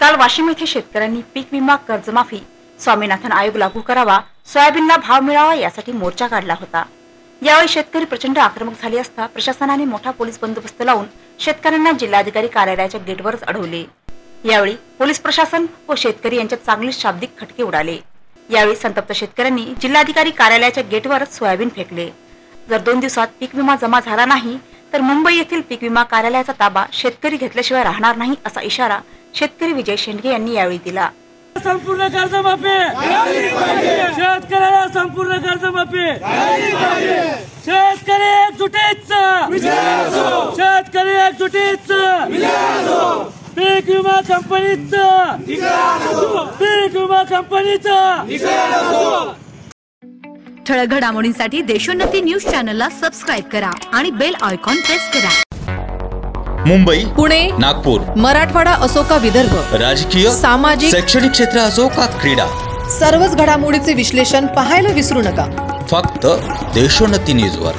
काल वाशिम येथे शेतकऱ्यांनी पीक विमा कर्जमाफी, स्वामीनाथन आयोग लागू करावा, सोयाबीनला भाव मिळावा यासाठी मोर्चा काढला होता। यावेळी शेतकरी प्रचंड आक्रमक झाले असता प्रशासनाने मोठा पोलीस बंदोबस्त लावून शेतकऱ्यांना जिल्हाधिकारी कार्यालयाच्या गेटवरच अडवले। यावेळी पोलीस प्रशासन व शेतकरी यांच्यात चांगले शाब्दिक खटके उडाले। यावेळी संतप्त शेतकऱ्यांनी जिल्हाधिकारी कार्यालयाच्या गेटवरच सोयाबीन फेकले। जर 2 दिवसात पीक विमा जमा झाला नाही तर मुंबई येथील पीक विमा कार्यालयाचा ताबा शेतकरी घेतल्याशिवाय राहणार नाही असा इशारा शेतकरी विजय शेंडगे यांनी यावेळी दिला। संपूर्ण कर्जमाफी शेतकऱ्याला संपूर्ण कर्जमाफी शेतकरी एकजुटीचं शेतकरी एकजुटीचं पीक विमा कंपनीचं पीक विमा कंपनीचं। ठळक घडामोडींसाठी देशोन्नती न्यूज चॅनलला सबस्क्राइब करा आणि बेल आयकॉन प्रेस करा। मुंबई, पुणे, नागपूर, मराठवाडा असो का विदर्भ, राजकीय, सामाजिक, शैक्षणिक क्षेत्र असो का क्रीडा, सर्वच घडामोडीचे विश्लेषण पाहायला विसरू नका। फक्त देशोन्नती न्यूजवर।